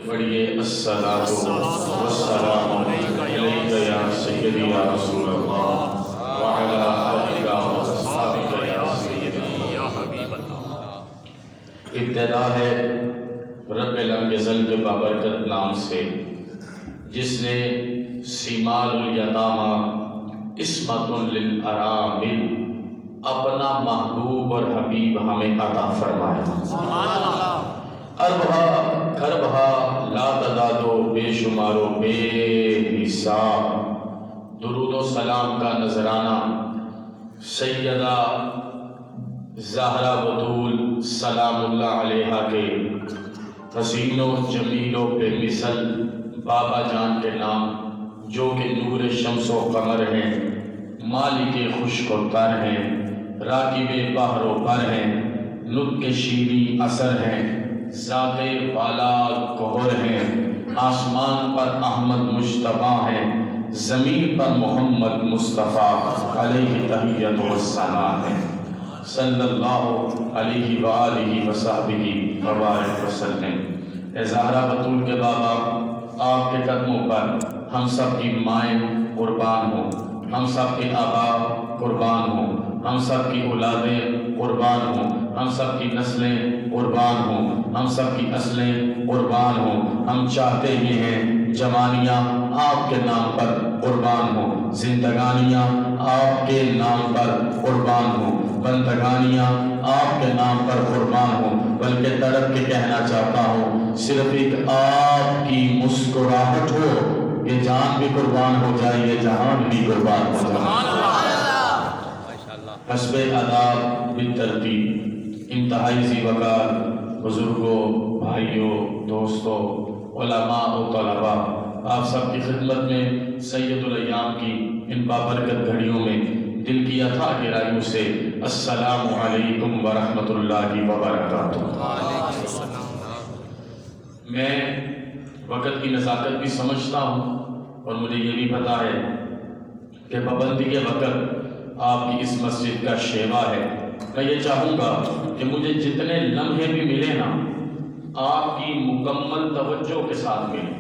پڑھیے الصلاۃ والسلام علیک یا سیدی یا رسول اللہ وعلی آلک واصحابک یا سیدی یا حبیب اللہ۔ ابتدا ہے رب لم یزل کے بابرکت نام سے، جس نے سیمال الیتامی عصمت للارامل اپنا محبوب اور حبیب ہمیں عطا فرمایا۔ اربھا گھربھا لا تعدادو بے شمارو بے حساب، درود و سلام کا نذرانہ سیدہ زہرا بطول سلام اللہ علیہا کے حسین و جمیل و بے مثل بابا جان کے نام، جو کہ نور شمس و قمر ہیں، مالک خشک و تر ہیں، راکب بحر و بر ہیں، نطق شیریں اثر ہیں، ذات والا گوہر ہیں، آسمان پر احمد مجتبیٰ ہیں، زمین پر محمد مصطفیٰ علیہ تحیت و ثنا ہیں، صلی اللہ علیہ وآلہ وصحبہ وبارک وسلم۔ اے زہرا بطول کے بابا، آپ کے قدموں پر ہم سب کی مائیں قربان ہوں، ہم سب کے آبا قربان ہوں، ہم سب کی اولادیں قربان ہوں، ہم سب کی نسلیں قربان ہوں، ہم سب کی نسلیں قربان ہوں۔ ہم چاہتے ہی ہیں جوانیاں آپ کے نام پر قربان ہوں، زندگانیاں آپ کے نام پر قربان ہوں، بندگانیاں آپ کے نام پر قربان ہوں۔ بلکہ تڑپ کے کہنا چاہتا ہوں، صرف ایک آپ کی مسکراہٹ ہو، یہ جان بھی قربان ہو جائے، یہ جہان بھی قربان ہو جائے۔ حسب آداب بالترتیب، انتہائی ذی وقار بزرگوں، بھائیوں، دوستوں، علماء و طلباء، آپ سب کی خدمت میں سید الایام کی ان بابرکت گھڑیوں میں دل کی عطا گہرائیوں سے السلام علیکم ورحمۃ اللہ وبرکاتہ۔ میں وقت کی نزاکت بھی سمجھتا ہوں، اور مجھے یہ بھی پتا ہے کہ پابندی کے وقت آپ کی اس مسجد کا شیوا ہے۔ میں یہ چاہوں گا کہ مجھے جتنے لمحے بھی ملے نا، آپ کی مکمل توجہ کے ساتھ ملیں،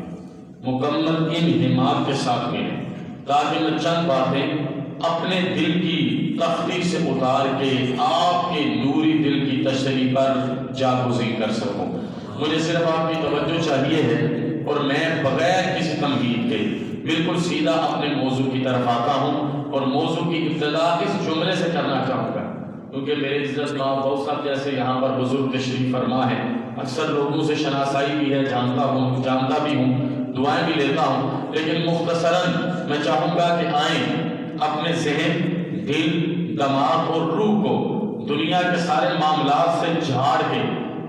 مکمل انہمام کے ساتھ ملیں، تاکہ میں چند باتیں اپنے دل کی تختی سے اتار کے آپ کے نوری دل کی تشریح پر جاگزین کر سکوں۔ مجھے صرف آپ کی توجہ چاہیے ہے، اور میں بغیر کسی تمہید کے بالکل سیدھا اپنے موضوع کی طرف آتا ہوں، اور موضوع کی ابتدا اس جملے سے کرنا چاہوں گا، کیونکہ میرے عزت ماں بہت صاحب جیسے یہاں پر بزرگ تشریف فرما ہے، اکثر لوگوں سے شناسائی بھی ہے، جانتا بھی ہوں، دعائیں بھی لیتا ہوں، لیکن مختصراً میں چاہوں گا کہ آئیں اپنے ذہن، دل، دماغ اور روح کو دنیا کے سارے معاملات سے جھاڑ کے،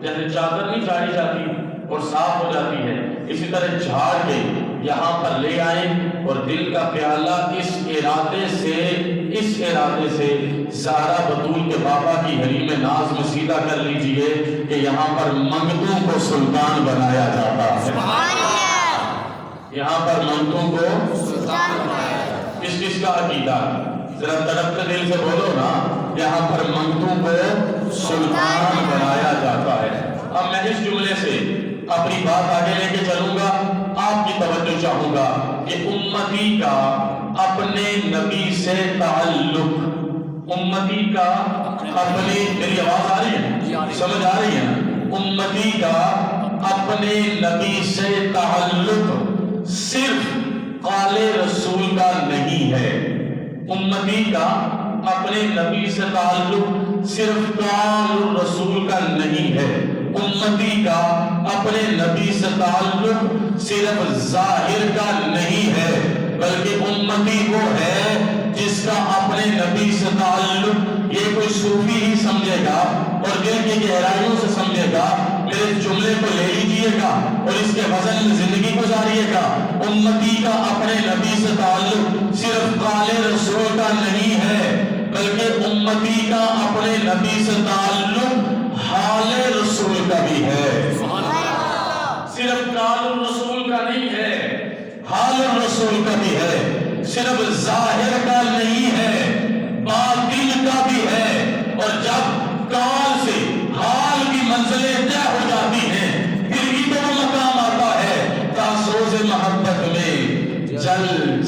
جیسے چادر نہیں جھاڑی جاتی اور صاف ہو جاتی ہے، اسی طرح جھاڑ کے یہاں پر لے آئیں، اور دل کا پیالہ اس ارادے سے زہرا بطول کے بابا کی حریم ناز میں سیدھا کر لیجئے کہ یہاں پر منگتوں کو سلطان بنایا جاتا ہے۔ یہاں پر منگتوں کو سلطان بنایا جاتا ہے۔ کس کا عقیدہ؟ ذرا تڑپتے دل سے بولو نا، یہاں پر منگتوں کو سلطان بنایا جاتا ہے۔ اب میں اس جملے سے اپنی بات آگے لے کے چلوں گا، آپ کی توجہ چاہوں گا کہ امتی کا اپنے نبی سے تعلق، امتی کا اپنے، میری آواز آ رہی ہے، سمجھ آ رہی ہے؟ امتی کا اپنے نبی سے تعلق صرف قال رسول کا نہیں ہے، امتی کا اپنے نبی سے تعلق صرف قال رسول کا نہیں ہے، امتی کا اپنے نبی سے تعلق صرف ظاہر کا نہیں ہے، بلکہ امتی وہ ہے جس کا اپنے نبی سے تعلق، یہ کوئی صوفی ہی سمجھے گا اور دل کی گہرائیوں سے سمجھے گا، میرے جملے کو لے لیجئے گا اور اس کے وزن میں زندگی گزاریے گا۔ امتی کا اپنے نبی سے تعلق صرف قال رسول کا نہیں ہے، بلکہ امتی کا اپنے نبی سے تعلق حال رسول کا بھی ہے، صرف قال رسول کا نہیں ہے، حال رسول کا بھی ہے، صرف ظاہر کا نہیں ہے، باطن کا بھی ہے۔ اور جب قال سے حال کی منزلیں طے ہو جاتی ہیں، پھر ہی تو وہ مقام آتا ہے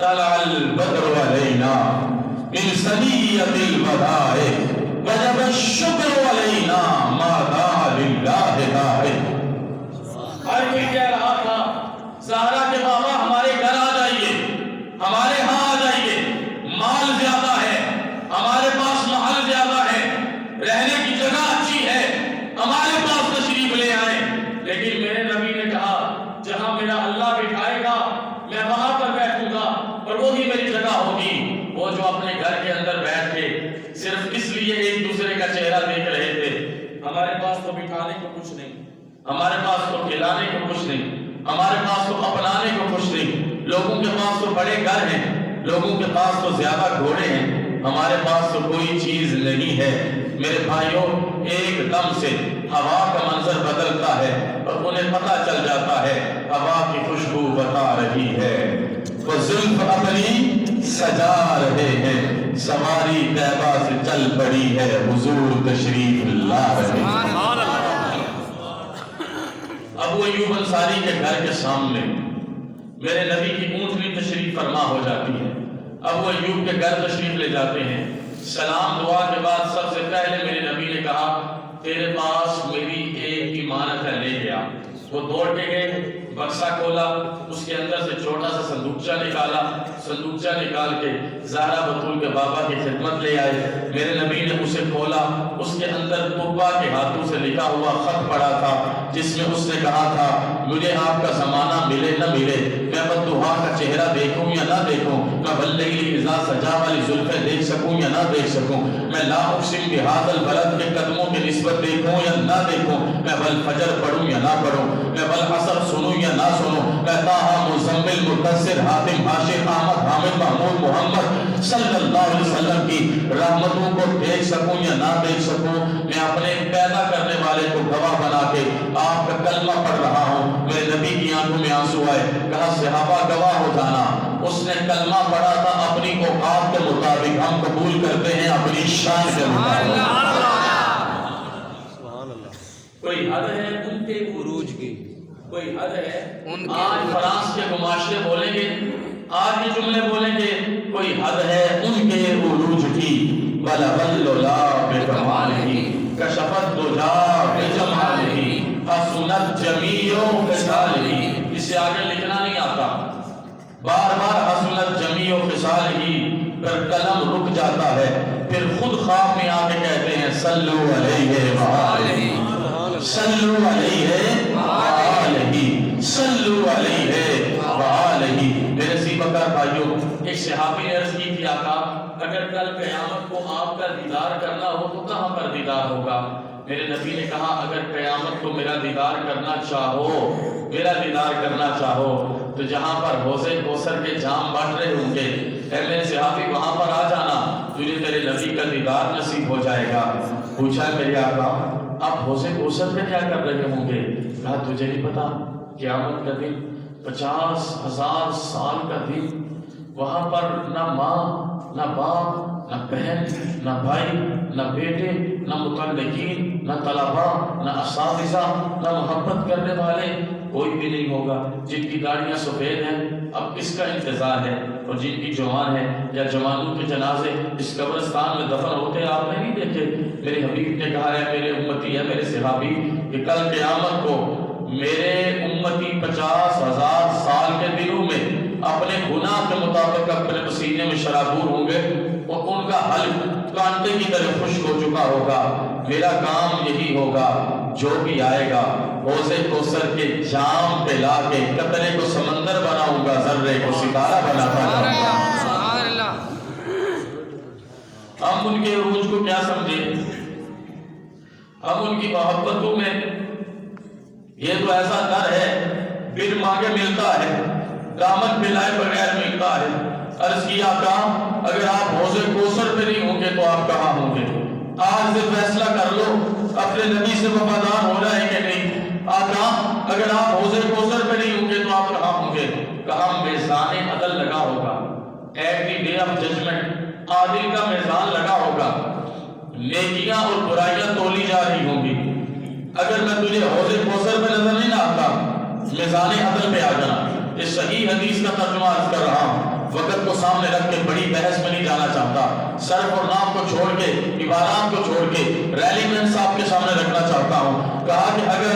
طلع البدر علینا من ثنیۃ الوداع وجب الشکر علینا ما دعا للہ داعی۔ ہر کوئی کہہ رہا تھا زہرا کے بابا ہمارے گھر آ جائیے، ہمارے ہاں آ جائیے، مال زیادہ ہے، ہمارے پاس محل زیادہ ہے، رہنے کی جگہ اچھی ہے، ہمارے پاس تشریف لے آئیں۔ لیکن میرے نبی نے کہا جہاں میرا اللہ بٹھائے گا میں وہاں پر بیٹھوں گا اور وہی میری جگہ ہوگی۔ وہ جو اپنے گھر کے اندر بیٹھ کے صرف اس لیے ایک دوسرے کا چہرہ دیکھ رہے تھے، ہمارے پاس تو بٹھانے کو کچھ نہیں، ہمارے پاس تو کھلانے کو کچھ نہیں، ہمارے پاس تو اپنانے کو کچھ نہیں، لوگوں کے پاس تو بڑے گھر ہیں، لوگوں کے پاس تو زیادہ گھوڑے ہیں، ہمارے پاس تو کوئی چیز نہیں ہے۔ میرے بھائیوں، ایک دم سے ہوا کا منظر بدلتا ہے اور انہیں پتہ چل جاتا ہے ہوا کی خوشبو بتا رہی ہے، وہ زلف اپنی سجا رہے ہیں، سواری طیبہ سے چل پڑی ہے، حضور تشریف لا رہے ہیں۔ ابو ایوب انصاری کے گھر کے سامنے میرے نبی کی اونٹنی تشریف فرما ہو جاتی ہے۔ ابو ایوب کے گھر تشریف لے جاتے ہیں، سلام دعا کے بعد سب سے پہلے میرے نبی نے کہا تیرے پاس میری ایک امانت ہے، لے گیا۔ وہ دوڑ کے گئے، بکسا کھولا، اس کے اندر سے چھوٹا سا صندوقچہ نکالا، صندوقچہ نکال کے زہرا بطول کے بابا کی خدمت لے آئے۔ میرے نبی نے اسے کھولا، اس کے اندر طبا کے ہاتھوں سے لکھا ہوا خط پڑا تھا، جس میں اس نے کہا تھا مجھے آپ کا زمانہ ملے نہ ملے، میں بددعا کا چہرہ دیکھوں یا نہ دیکھوں، میں واللیل اذا سجا والی زلفیں دیکھ سکوں یا نہ دیکھ سکوں، میں لا اقسم بہذا البلد کے قدموں کی نسبت دیکھوں یا نہ دیکھوں، میں والفجر پڑھوں یا نہ پڑھوں، میں والعصر سنوں یا نہ سنوں، میں طٰہٰ مزمل مدثر حاتم حاشر احمد حامد محمود محمد صلی اللہ علیہ وسلم کی رحمتوں کو دیکھ سکوں یا نہ دیکھ سکوں، میں اپنے پیدا کرنے والے کو گواہ بنا کے آپ کا کلمہ پڑھ رہا ہوں۔ میرے نبی کی آنکھوں میں آنسو آئے، کہا صحابہ گواہ ہو جانا، اس نے کلمہ پڑھا تھا اپنی اوقات کے مطابق، ہم قبول کرتے ہیں اپنی شان کے مطابق۔ کوئی حد ہے ان کے عروج کی، کوئی حد ہے۔ آج فرانس کے معاشرے بولیں گے، آج یہ جملے بولیں گے، کوئی حد ہے ان کے عروج کی، بلغ العلا بکمالہ کشف الدجا بجمالہ حسنت جمیع خصالہ۔ اسے آگے لکھنا نہیں آتا، بار بار حسنت جمیع خصالہ پر قلم رک جاتا ہے، پھر خود خواب میں آ کے کہتے ہیں صلو علیہ وآلہ، صلو علیہ وآلہ، صلو علیہ وآلہ۔ میرے زیبکار بھائیوں، ایک صحابی نے عرض کی تھی آقا اگر کل قیامت کو آپ کا دیدار کرنا ہو تو کہاں پر دیدار ہوگا؟ میرے نبی نے کہا اگر قیامت کو میرا دیدار کرنا چاہو، میرا دیدار کرنا چاہو تو جہاں پر حوض کوثر کے جام بانٹ رہے ہوں گے، اے میرے صحابی وہاں پر آ جانا، تجھے تیرے نبی کا دیدار نصیب ہو جائے گا۔ پوچھا میرے آقا آپ حوض کوثر میں کیا کر رہے ہوں گے؟ کہا تجھے نہیں پتا قیامت کا دن 50,000 سال کا دن، وہاں پر نہ ماں نہ باپ نہ بہن نہ بھائی نہ بیٹے نہ متعلقین نہ طلباء نہ اساتذہ نہ محبت کرنے والے کوئی بھی نہیں ہوگا۔ جن کی داڑیاں سفید ہیں اب کس کا انتظار ہے، اور جن کی جوان ہے یا جوانوں کے جنازے اس قبرستان میں دفن ہوتے آپ نے نہیں دیکھے؟ میرے حبیب نے کہا ہے میرے امتی ہے میرے صحابی کہ کل قیامت کو میرے امتی 50,000 سال کے دنوں میں اپنے گناہ کے مطابق اپنے پسینے میں شرابور ہوں گے اور ان کا حلق کانٹے کی طرح خشک ہو چکا ہوگا۔ میرا کام یہی ہوگا، جو بھی آئے گا حوض کوثر کے جام پہ لا کے قطرے کو سمندر بناؤں گا، ذرے کو ستارہ بناتا جاؤں گا۔ ہم ان کے عروج کو کیا سمجھیں؟ ہم ان کی محبتوں میں یہ تو ایسا در ہے بن مانگے ملتا ہے، دامن پھیلائے بغیر ملتا ہے۔ عرض کیا آقا اگر آپ حوض کوثر پہ نہیں ہوں گے تو آپ کہاں ہوں گے؟ آج سے فیصلہ کر لو اپنے نبی سے وفادار ہو رہا ہے کہ نہیں؟ آقا اگر آپ حوض کوثر پہ نہیں ہوں گے تو آپ کہاں ہوں گے؟ کہاں میزان عدل لگا ہوگا، at the day of judgment عادل کا میزان لگا ہوگا، نیکیاں اور برائیاں تولی جا رہی ہوں گی۔ اگر میں تجھے حوض کوثر پہ نظر نہیں نہ آتا، میزان عدل پہ آ جانا۔ اس صحیح حدیث کا ترجمہ عرض کر رہا ہوں، وقت سامنے رکھ کے بڑی بحث میں نہیں جانا چاہتا، صرف اور نام کو چھوڑ کے، عبارات کو چھوڑ کے ریلی میں انصاف کے سامنے رکھنا چاہتا ہوں۔ کہا کہ اگر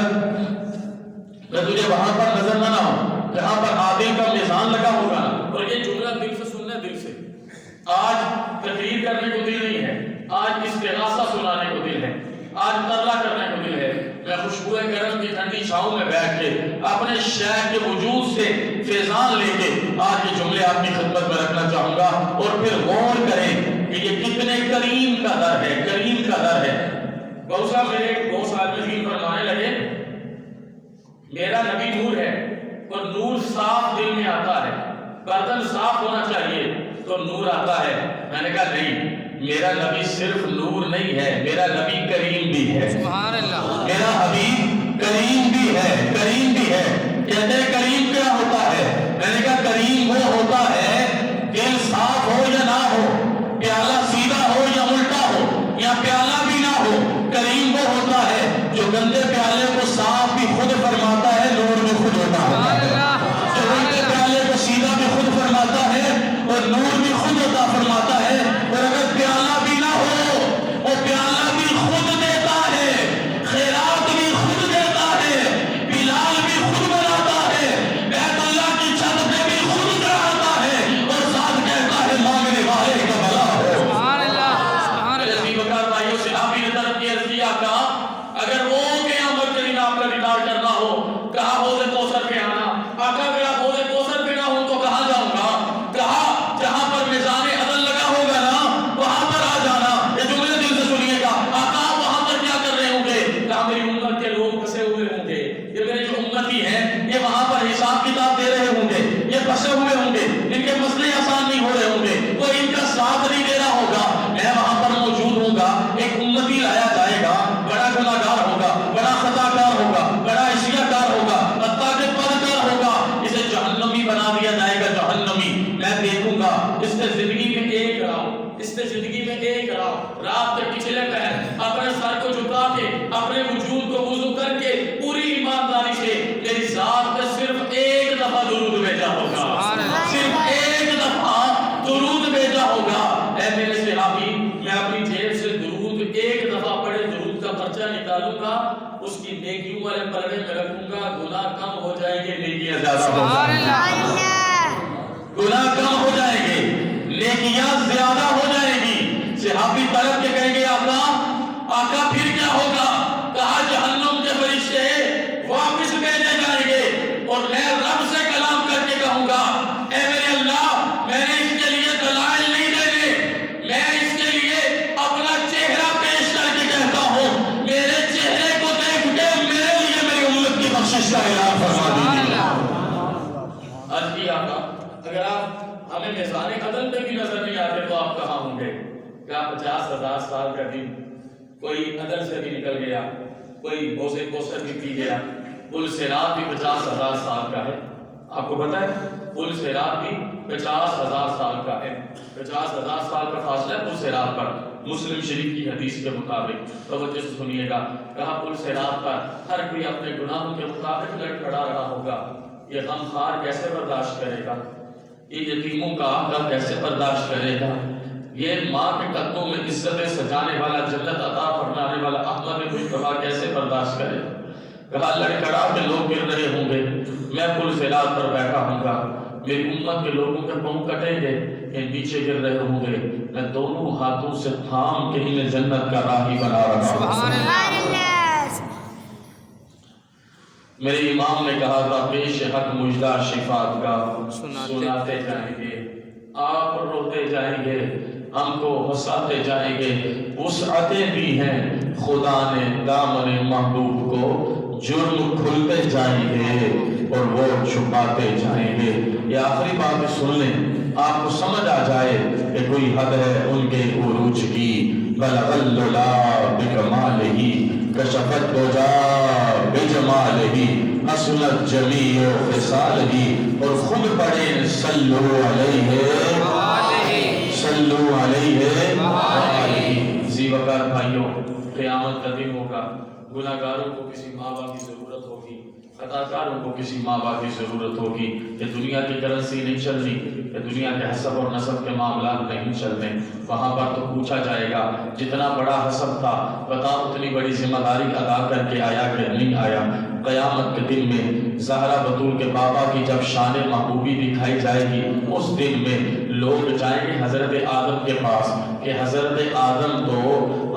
میں تجھے وہاں پر نظر نہ ہوں جہاں پر عادل کا میزان لگا ہوگا، اور یہ جملہ دل سے سننا، دل سے، آج تقریر کرنے کو دل نہیں ہے، آج استغاثہ سنانے کو دل ہے، آج ترلا کرنے کو دل ہے، میں خوشبوئے کرم کی ٹھنڈی چھاؤں میں بیٹھ کے اپنے شیخ کے وجود سے فیضان لے کے آج یہ جملے آپ کی خدمت میں رکھنا چاہوں گا، اور پھر غور کریں کہ یہ کتنے کریم کا در ہے، کریم کا در ہے۔ بہت صاحب میرے بہت سال میں دین فرمانے لگے میرا نبی نور ہے، اور نور صاف دل میں آتا ہے، برتن صاف ہونا چاہیے تو نور آتا ہے۔ میں نے کہا نہیں، میرا نبی صرف نور نہیں ہے، میرا نبی کریم بھی ہے، سبحان اللہ، میرا حبیب کریم بھی ہے، کریم بھی ہے۔ کہتے ہیں کریم کیا ہوتا ہے؟ میں نے کہا کریم وہ ہوتا ہے دل صاف ہو یا نہ ہو، پیالہ سیدھا ہو یا الٹا ہو، یا پیالہ بھی نہ ہو، کریم وہ ہوتا ہے جو گندے پیالے کو صاف بھی خود فرماتا ہے، نور بھی خود ہوتا ہے، جو گندے پیالے کو سیدھا بھی خود فرماتا ہے اور نور بھی خود ہوتا فرماتا ہے، اور اگر پیالہ بھی نہ ہو، وہ پیالہ بھی خود دیتا ہے، خیرات بھی خود دیتا ہے، بلال بھی خود بناتا ہے، بیت اللہ کی چھت پہ بھی خود چڑھاتا ہے، اور ساتھ کہتا ہے مانگنے والے کا بھلا ہو۔ سبحان اللہ، سبحان اللہ۔ اسی وقت بھائیوں سے آپ ہی نے طرف کی عرض کیا، کہا اگر وہ قیامت کے دن آپ کا دیدار کرنا ہو، کہا حوض کوثر پہ آنا۔ آقا اگر آپ حوض کوثر پہ نہ ہوں تو کہاں جاؤں گا؟ کہا جہاں پر میزان عدل لگا ہوگا نا، وہاں پر آ جانا۔ یہ جملے دل سے سنیے گا۔ آقا وہاں پر کیا کر رہے ہوں گے؟ کہا میری امت کے لوگ پھنسے ہوئے ہوں گے، یہ میرے جو امتی ہیں یہ وہاں پر حساب کتاب دے رہے ہوں گے، یہ پھنسے ہوئے ہوں گے، ان کے مسئلے آسان نہیں ہو رہے ہوں گے، کوئی ان کا ساتھ نہیں دے رہا ہوگا، میں وہاں پر موجود ہوں گا۔ ایک امتی لایا جائے گا، بڑا گناہگار ہوگا، بڑا خطا کار ہوگا، بڑا عصیہ کار ہوگا، حتیٰ کہ بدکار ہوگا، اسے جہنمی بنا دیا جائے گا، جہنمی۔ میں دیکھوں گا اس سے زندگی میں ایک راؤ، اس سے زندگی میں ایک راؤ، رات کے پچھلے پہر اپنے سر کو جھکا کے، اپنے وجود کو وضو کر کے پوری ایمانداری سے میری ذات پہ صرف ایک دفعہ درود بھیجا ہوگا، صرف ایک دفعہ درود بھیجا ہوگا۔ اے میرے صحابی، میں اپنی جیب سے درود ایک دفعہ پڑھے درود کا پرچہ نکالوں گا، اس کی نیکیوں والے پلڑے میں رکھوں گا، گناہ کم ہو جائیں گے، نیکیاں زیادہ ہو جائیں گی، گناہ کم ہو جائیں گے، نیکیاں زیادہ ہو جائیں گی۔ صحابی طلب کے کہیں گے آقا، آقا پھر کیا ہوگا؟ کہا جہنم کے فرشتے واپس بھیجے جائیں گے، اور میں رب سے کلام کر کے کہوں گا، اے میرے اللہ، میں نے اس کے لیے دلائل نہیں دینے، میں اس کے لیے اپنا چہرہ پیش کر کے کہتا ہوں، میرے چہرے کو دیکھ کے میرے لیے میری امت کی بخشش کا اعلان فرما دیجیے۔ عرض کی آقا اگر آپ ہمیں میزان عدل پہ بھی نظر نہیں آتے تو آپ کہاں ہوں گے؟ کیا 50,000 سال کا دن کوئی عدل سے بھی نکل گیا، کوئی حوض کوثر بھی پی گیا، پل صراط بھی 50,000 سال کا ہے۔ آپ کو پتہ ہے پل صراط بھی 50,000 سال کا ہے، 50,000 سال کا فاصلہ ہے پل صراط پر، مسلم شریف کی حدیث کے مطابق۔ توجہ سے سنیے گا، کہا پل صراط پر ہر کوئی اپنے گناہوں کے مطابق لڑکھڑا رہا ہوگا، یہ غمخوار کیسے برداشت کرے گا، یہ یتیموں کا غم کیسے برداشت کرے گا، یہ ماں کے قدموں میں عزتیں سجانے والا، جنت عطا فرمانے والا احمد مصطفیٰ کیسے برداشت کرے گا۔ کہا لڑکڑا کے لوگ گر رہے ہوں گے، میں پل صراط پر بیٹھا ہوں گا، میری امت کے لوگوں کے پاؤں کٹیں گے، یہ نیچے گر رہے ہوں گے، میں دونوں ہاتھوں سے تھام کے انہیں جنت کا راہی بنا رہا ہوں۔ میرے امام نے کہا تھا پیش حق مجدہ شفاعت کا سناتے جائیں گے، آپ روتے جائیں گے، ہم کو ہنساتے جائیں گے، وسعتیں بھی ہیں خدا نے دامن محبوب کو، جرم کھلتے جائیں گے اور وہ چھپاتے جائیں گے۔ یہ آخری بات سن لیں، آپ کو سمجھ آ جائے کہ کوئی حد ہے ان کے عروج کی۔ بلغ العلا بکمالہ کشفت دجا بجمالہ حسنت جمیع خصالہ، اور خود پڑھیں صلو علیہ صلو علیہ وآلہ۔ ذی وقار بھائیوں، قیامت کا دن ہوگا، گناہگاروں کو کسی ماں باپ کی ضرورت ہوگی، خطا بیچاروں کو کسی ماں باپ کی ضرورت ہوگی، یہ دنیا کی کرنسی نہیں چل رہی، یہ دنیا کے حسب اور نسب کے معاملات نہیں چل رہے، وہاں پر تو پوچھا جائے گا جتنا بڑا حسب تھا بتا اتنی بڑی ذمہ داری ادا کر کے آیا کہ نہیں آیا۔ قیامت کے دن میں زہرا بطول کے بابا کی جب شان محبوبی دکھائی جائے گی، اس دن میں لوگ جائیں گے حضرت آدم کے پاس کہ حضرت آدم تو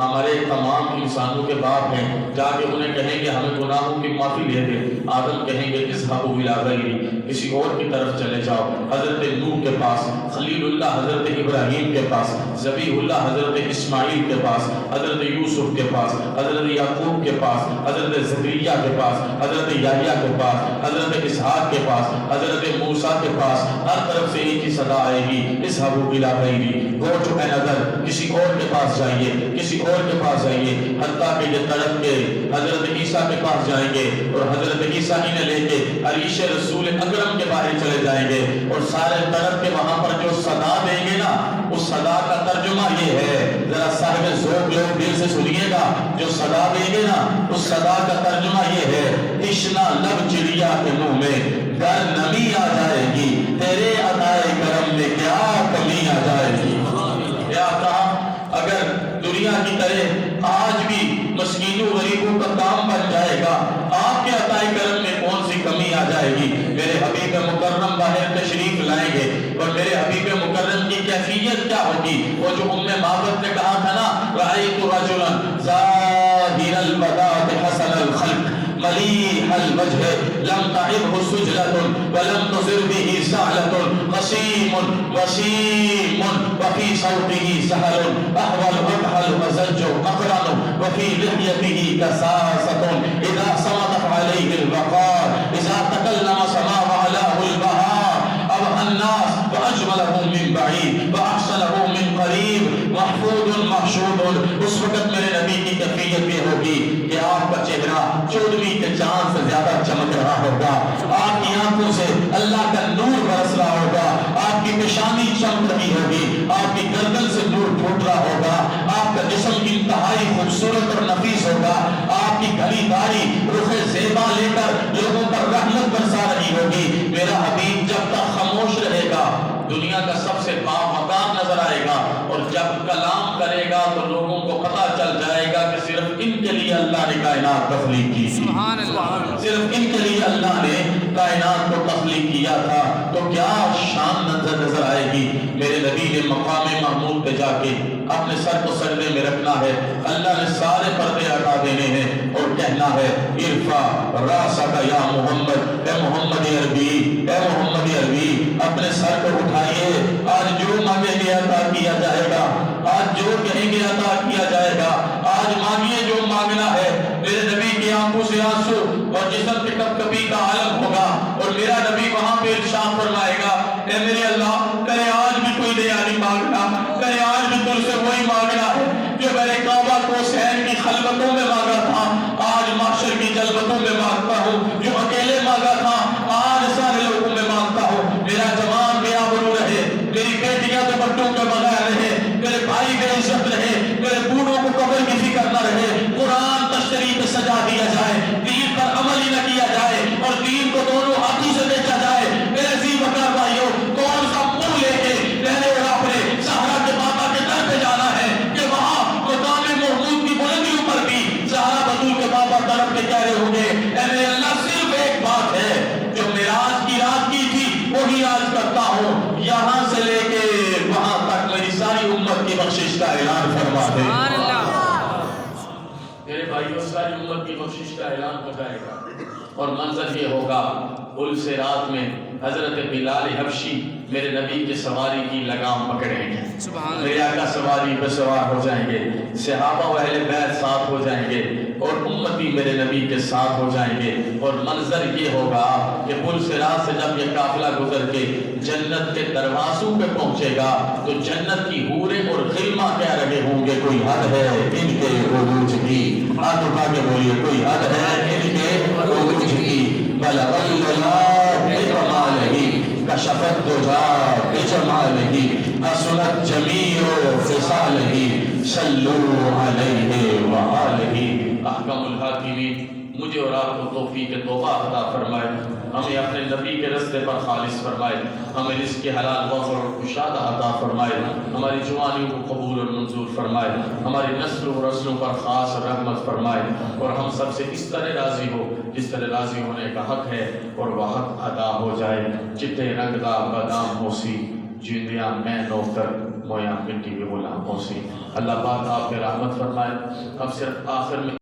ہمارے تمام انسانوں کے باپ ہیں، جا کے انہیں کہیں گے ہمیں گناہوں کی معافی دے دے۔ آدم کہیں گے اذهبوا الی غیری، کسی اور کی طرف چلے جاؤ، حضرت نوح کے پاس، خلیل اللہ حضرت ابراہیم کے پاس، ذبیح اللہ حضرت اسماعیل کے پاس، حضرت یوسف کے پاس، حضرت یعقوب کے پاس، حضرت زکریا کے پاس، حضرت یحییٰ کے پاس، حضرت اسحاق کے پاس، حضرت موسیٰ کے پاس، ہر طرف سے ایک ہی صدا آئے گی اذهبوا الی غیری، گو ٹو انذر، کسی اور کے پاس جائیے، کسی اور کے پاس جائیے، حتیٰ کہ یہ تڑپ کے حضرت عیسیٰ کے پاس جائیں گے اور حضرت عیسیٰ انہیں لے کے عریش رسول اکرم کے باہر چلے جائیں گے اور سارے تڑپ کے وہاں پر جو صدا دیں گے نا، اس صدا کا ترجمہ یہ ہے، ذرا صاحب ذوق لوگ دل سے سنیے گا، جو صدا دیں گے نا اس صدا کا ترجمہ یہ ہے، تشنا لب چڑیا کے منہ میں گر نمی آ جائے گی، تیرے عطائے کرم میں کیا کمی آ جائے گی۔ کیا کہا؟ اگر دنیا کی طرح آج بھی مسکینوں غریبوں کا کام بن جائے گا، آپ کے عطائے کرم میں کون سی کمی آ جائے گی؟ میرے حبیب مکرم باہر تشریف لائیں گے اور میرے حبیب مکرم کی کیفیت کیا ہوگی؟ وہ جو معبد نے کہا تھا نا، رأیت رجلا ظاہر البداۃ حسن الخلق ملیح الوجہ لم تعبہ سجلۃ ولم تضر بہ سعلۃ قسیم وسیم وفی صوتہ سحر احول اکحل وزج اقرن وفی لحیتہ کساسۃ اذا صمت علیہ الوقار اذا تکلم سما وعلاه البہار ابہى الناس واجملہ من بعید واحسنہ من قریب محفوظ محشود۔ اس وقت میرے نبی کی کیفیت یہ ہوگی کہ آپ کا چہرہ چودھویں کے چاند سے زیادہ چمک رہا ہوگا، آپ کی آنکھوں سے اللہ کا نور برس رہا ہوگا، آپ کی پیشانی چمک رہی ہوگی، آپ کی گردن سے نور پھوٹ رہا ہوگا، آپ کا جسم انتہائی خوبصورت اور نفیس ہوگا، آپ کی گھڑی داڑھی رخ زیبا لے کر لوگوں پر رحمت برسا رہی ہوگی۔ میرا حبیب جب تک خاموش رہے گا دنیا کا سب سے بامقام نظر آئے گا، اور جب کلام کرے گا تو لوگوں کو پتہ چل جائے گا کہ صرف ان کے لیے اللہ نے کائنات تخلیق کی تھی، صرف ان کے لیے اللہ نے کائنات کو تخلیق کیا تھا، تو کیا شان نظر آئے گی۔ میرے نبی نے مقام محمود پہ جا کے اپنے سر کو سجدے میں رکھنا ہے، اللہ نے سارے پردے ہٹا دینے ہیں اور کہنا ہے ارفع راسک یا محمد، اے محمد عربی، اے محمد عربی، اپنے سر کو اٹھائیے، آج جو مانگیں گے عطا کیا جائے گا، آج جو کہیں گے عطا کیا جائے گا، آج مانگیے جو مانگنا ہے۔ میرے نبی کی آنکھوں سے آنسو اور جسم پہ کپکپی کا عالم ہوگا اور میرا نبی وہاں پہ ارشاد فرمائے گا، اے میرے اللہ، کرے آج بھی کوئی نیا نہیں مانگنا، کرے آج بھی تجھ سے وہی مانگنا ہے جو میں نے کعبہ کو حسین کی خلوتوں میں مانگا تھا، آج معاشر کی جلوتوں میں مانگتا ہوں، جو اکیلے مانگا تھا آج سارے لوگوں میں مانگتا ہوں۔ میرا جوان بے آبرو رہے، میری بیٹیاں دوپٹوں کے بغیر رہے، میرے بھائی بے عزت رہے، میرے بوڑھوں کو قبر کی فکر نہ رہے، قرآن تشریح پہ سجا دیا جائے، دین پر عمل ہی نہ کیا جائے اور دین کو دونوں ہاتھوں سے بیچا جائے۔ میرے ذی وقار بھائیوں، کون سا منہ لے کے پہلے اور اپنے زہرا کے بابا کے در پہ جانا ہے کہ وہاں مقام محمود کی بلندیوں پر بھی زہرا بطول کے بابا طرف کے کہہ رہے ہوں گے، اے میرے اللہ، صرف ایک بات ہے جو معراج کی رات کی تھی وہی آج کرتا ہوں، یہاں سے لے کے وہاں تک میری ساری امت کی بخشش کا اعلان فرما دے۔ میرے بھائیوں، ساری امت کی بخشش کا اعلان ہو جائے گا اور منظر یہ ہوگا، پل سے رات میں حضرت بلال حبشی میرے نبی کی سواری کی لگام پکڑیں گے، میرے آقا سواری پہ سوار ہو جائیں گے، صحابہ و اہل بیت ساتھ ہو جائیں گے اور امتی میرے نبی کے ساتھ ہو جائیں گے، اور منظر یہ ہوگا کہ پل سے رات سے جب یہ قافلہ گزر کے جنت کے دروازوں پہ پہنچے گا تو جنت کی حوریں اور غلماں کہہ رہے ہوں گے، کوئی حد ہے ان کے عروج کی، ہاتھ اٹھا کے بولیے، کوئی حد ہے ان کے عروج کی، بلغ اللہ بکمالہ کشفت دجا بجمالہ حسنت جمیع خصالہ صلو علیہ وآلہ۔ احکم الحاکمین مجھے اور آپ کو توفیق توبہ عطا فرمائے، ہمیں اپنے نبی کے رستے پر خالص فرمائے، ہمیں رزق کے حلال وفر اور کشادہ عطا فرمائے، ہماری جوانیوں کو قبول اور منظور فرمائے، ہماری نسلوں و رسلوں پر خاص رحمت فرمائے، اور ہم سب سے اس طرح راضی ہو جس طرح راضی ہونے کا حق ہے، اور وہ حق ادا ہو جائے۔ چٹے رنگ دا بادام ہوسی، جیندیاں میں نوکر مویا مٹی کے غلام ہوسی۔ اللہ پاک آپ پہ رحمت فرمائے۔ اب صرف آخر میں